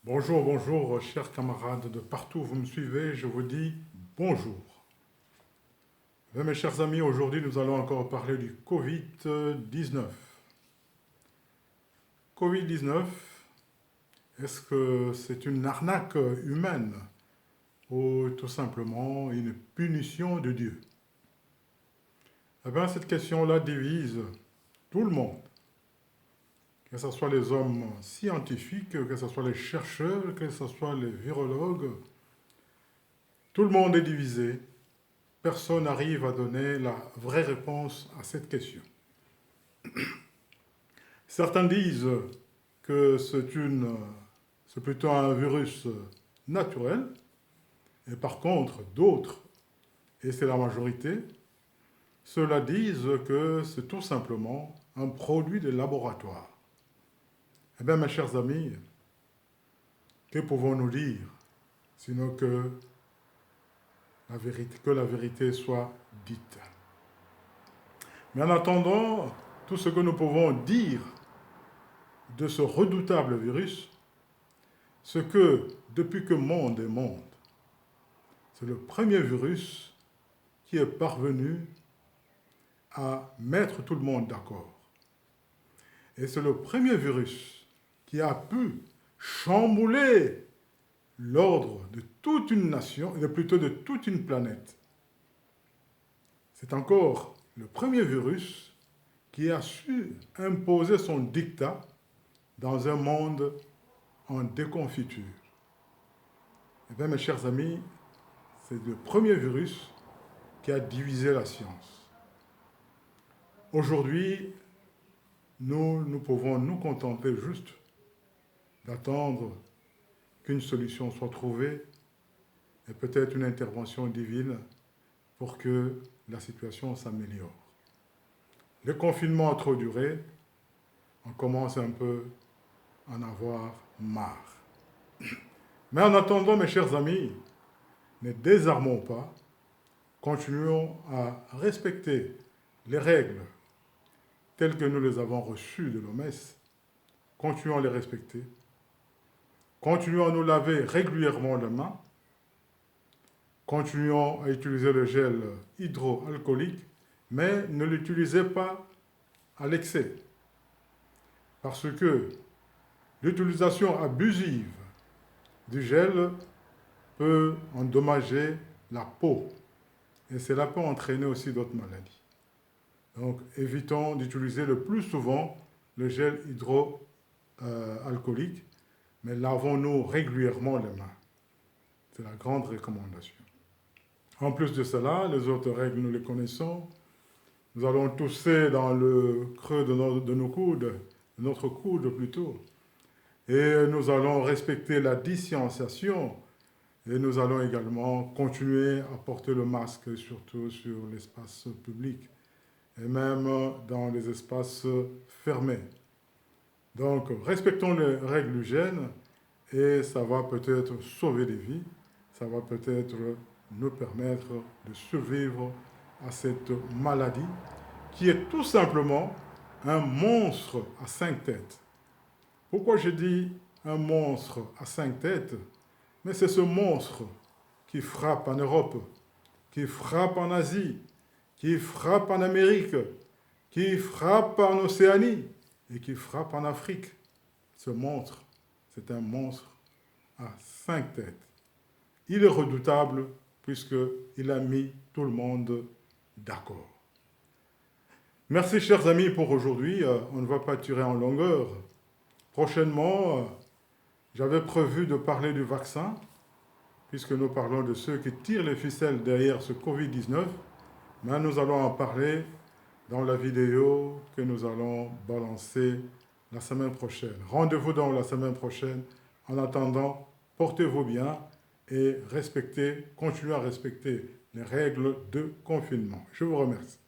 Bonjour, bonjour, chers camarades de partout où vous me suivez, je vous dis bonjour. Mes chers amis, aujourd'hui nous allons encore parler du Covid-19. Covid-19, est-ce que c'est une arnaque humaine ou tout simplement une punition de Dieu? Eh bien, cette question-là divise tout le monde, que ce soit les hommes scientifiques, que ce soit les chercheurs, que ce soit les virologues. Tout le monde est divisé. Personne n'arrive à donner la vraie réponse à cette question. Certains disent que c'est plutôt un virus naturel, et par contre, d'autres, et c'est la majorité, ceux-là disent que c'est tout simplement un produit de laboratoire. Eh bien, mes chers amis, que pouvons-nous dire, sinon que la vérité soit dite? Mais en attendant, tout ce que nous pouvons dire de ce redoutable virus, c'est que depuis que monde est monde, c'est le premier virus qui est parvenu à mettre tout le monde d'accord. Et c'est le premier virus qui a pu chambouler l'ordre de toute une nation, et plutôt de toute une planète. C'est encore le premier virus qui a su imposer son diktat dans un monde en déconfiture. Eh bien, mes chers amis, c'est le premier virus qui a divisé la science. Aujourd'hui, nous pouvons nous contenter juste d'attendre qu'une solution soit trouvée et peut-être une intervention divine pour que la situation s'améliore. Le confinement a trop duré, on commence un peu à en avoir marre. Mais en attendant, mes chers amis, ne désarmons pas, continuons à respecter les règles telles que nous les avons reçues de l'OMS, continuons à les respecter, continuons à nous laver régulièrement les mains, continuons à utiliser le gel hydroalcoolique, mais ne l'utilisez pas à l'excès, parce que l'utilisation abusive du gel peut endommager la peau, et cela peut entraîner aussi d'autres maladies. Donc, évitons d'utiliser le plus souvent le gel hydroalcoolique, mais lavons-nous régulièrement les mains. C'est la grande recommandation. En plus de cela, les autres règles, nous les connaissons. Nous allons tousser dans le creux de nos coudes, de notre coude plutôt, et nous allons respecter la distanciation, et nous allons également continuer à porter le masque, surtout sur l'espace public, et même dans les espaces fermés. Donc, respectons les règles d'hygiène et ça va peut-être sauver des vies, ça va peut-être nous permettre de survivre à cette maladie qui est tout simplement un monstre à 5 têtes. Pourquoi je dis un monstre à 5 têtes? Mais c'est ce monstre qui frappe en Europe, qui frappe en Asie, qui frappe en Amérique, qui frappe en Océanie et qui frappe en Afrique. Ce monstre, c'est un monstre à 5 têtes. Il est redoutable puisqu'il a mis tout le monde d'accord. Merci chers amis pour aujourd'hui. On ne va pas tirer en longueur. Prochainement, j'avais prévu de parler du vaccin, puisque nous parlons de ceux qui tirent les ficelles derrière ce Covid-19. Mais nous allons en parler dans la vidéo que nous allons balancer la semaine prochaine. Rendez-vous donc la semaine prochaine. En attendant, portez-vous bien et continuez à respecter les règles de confinement. Je vous remercie.